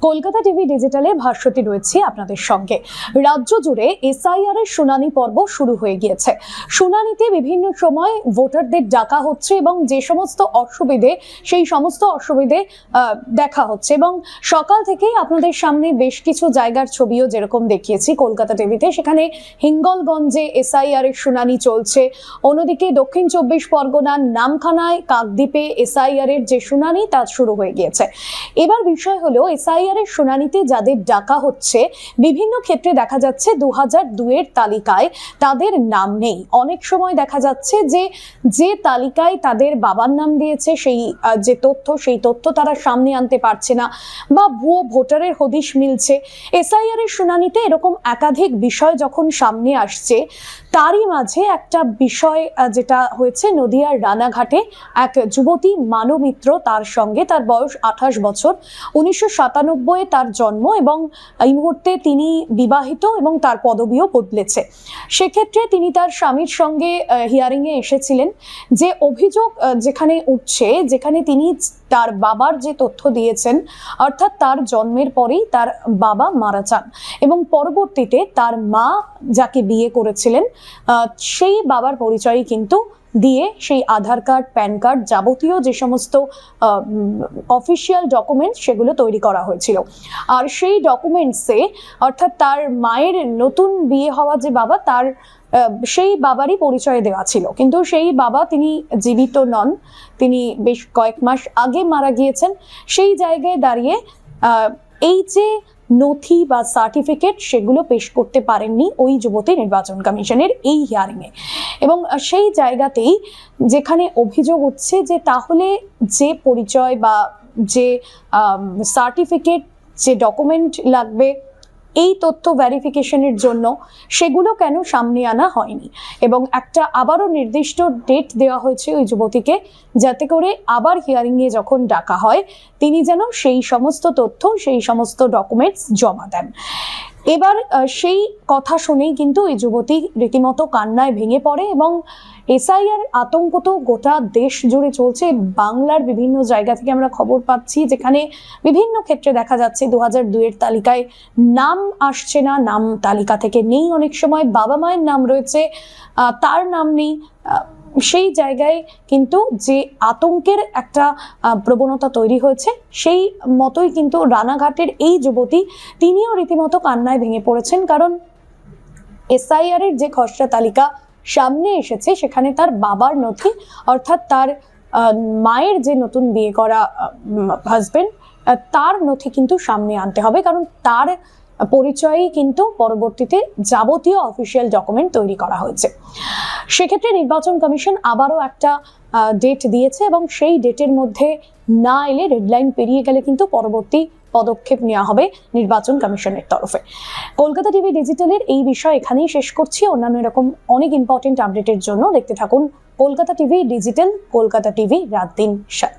Kolkata TV ডিজিটালে Bhaswati রয়েছে আপনাদের সঙ্গে। রাজ্য জুড়ে এসআইআর এর শুনানি পর্ব শুরু হয়ে গিয়েছে। শুনানিতে বিভিন্ন সময় ভোটারদের ডাকা হচ্ছে এবং যে সমস্ত অসুবিধে সেই সমস্ত অসুবিধে দেখা হচ্ছে এবং সকাল থেকেই আপনাদের সামনে বেশ কিছু জায়গার ছবিও যেরকম দেখিয়েছি কলকাতা টিভিতে, সেখানে হিঙ্গলগঞ্জে এসআইআর এর শুনানি চলছে। অন্যদিকে দক্ষিণ 24 পরগনার নামখানায় কাকদ্বীপে এসআইআর এর যে শুনানি তা শুরু হয়ে গিয়েছে। এবার বিষয় হলো এসআইআর এর শুনানিতে যাদের ডাকা হচ্ছে বিভিন্ন ক্ষেত্রে দেখা যাচ্ছে 2002 এর তালিকায় তাদের নাম নেই। অনেক সময় দেখা যাচ্ছে যে তালিকায় তাদের বাবার নাম দিয়েছে সেই সেই তথ্য তারা সামনে আনতে পারছে না বা ভুয়ো ভোটারের হদিশ মিলছে। এসআইআর এর শুনানিতে এরকম একাধিক বিষয় যখন সামনে আসছে, তারই মাঝে একটা বিষয় যেটা হয়েছে নদিয়ার রানাঘাটে এক যুবতী মানমিত্র, তার সঙ্গে তার বয়স 28 বছর, 1997 তার জন্ম এবং এই মুহূর্তে তিনি বিবাহিত এবং তার পদবিও বদলেছে। সেক্ষেত্রে তিনি তার স্বামীর সঙ্গে হিয়ারিং এ এসেছিলেন। যে অভিযোগ যেখানে উঠছে, যেখানে তিনি তার বাবার যে তথ্য দিয়েছেন, অর্থাৎ তার জন্মের পরেই তার বাবা মারা যান এবং পরবর্তীতে তার মা যাকে বিয়ে করেছিলেন সেই বাবার পরিচয়ই কিন্তু দিয়ে সেই আধার কার্ড, প্যান কার্ড, যাবতীয় যে সমস্ত অফিসিয়াল ডকুমেন্টস সেগুলো তৈরি করা হয়েছিল। আর সেই ডকুমেন্টসে অর্থাৎ তার মায়ের নতুন বিয়ে হওয়া যে বাবা, তার সেই বাবারই পরিচয় দেওয়া ছিল। কিন্তু সেই বাবা তিনি জীবিত নন, তিনি বেশ কয়েক মাস আগে মারা গিয়েছেন। সেই জায়গায় দাঁড়িয়ে এই যে নথি বা সার্টিফিকেট সেগুলো পেশ করতে পারেননি ওই যুবতী নির্বাচন কমিশনের এই হিয়ারিংয়ে। এবং সেই জায়গাতেই যেখানে অভিযোগ উঠছে যে তাহলে যে পরিচয় বা যে সার্টিফিকেট, যে ডকুমেন্ট লাগবে এই তথ্য ভেরিফিকেশনের জন্য, সেগুলো কেন সামনে আনা হয়নি। এবং একটা আবারও নির্দিষ্ট ডেট দেওয়া হয়েছে ওই যুবতীকে, যাতে করে আবার হিয়ারিংয়ে যখন ডাকা হয় তিনি যেন সেই সমস্ত তথ্য, সেই সমস্ত ডকুমেন্টস জমা দেন। এবার সেই কথা শুনেই কিন্তু এই যুবতী রীতিমতো কান্নায় ভেঙে পড়ে এবং এসআইআর আতঙ্ক তো গোটা দেশ জুড়ে চলছে। বাংলার বিভিন্ন জায়গা থেকে আমরা খবর পাচ্ছি যেখানে বিভিন্ন ক্ষেত্রে দেখা যাচ্ছে 2002 এর তালিকায় নাম আসছে না, নাম তালিকা থেকে নেই। অনেক সময় বাবা মায়ের নাম রয়েছে, তার নাম নেই। সেই জায়গায় কিন্তু যে আতঙ্কের একটা প্রবণতা তৈরি হয়েছে, সেই মতোই কিন্তু রানাঘাটের এই যুবতী তিনিও রীতিমতো কান্নায় ভেঙে পড়েছেন। কারণ এসআইআর এর যে খসড়া তালিকা সামনে এসেছে সেখানে তার বাবার নথি, অর্থাৎ তার মায়ের যে নতুন বিয়ে করা হাজবেন্ড, তার নথি কিন্তু সামনে আনতে হবে, কারণ তার পরিচয়ই কিন্তু পরবর্তীতে যাবতীয় অফিসিয়াল ডকুমেন্ট তৈরি করা হয়েছে। সেক্ষেত্রে নির্বাচন কমিশন আবারও একটা ডেট দিয়েছে এবং সেই ডেটের মধ্যে না এলে, ডেডলাইন পেরিয়ে গেলে কিন্তু পরবর্তী পদক্ষেপ নেওয়া হবে নির্বাচন কমিশনের তরফে। কলকাতা টিভি ডিজিটালের এই বিষয় এখানেই শেষ করছি। অন্যান্য এরকম অনেক ইম্পর্টেন্ট আপডেটের জন্য দেখতে থাকুন Kolkata TV digital, Kolkata TV রাত দিন 7।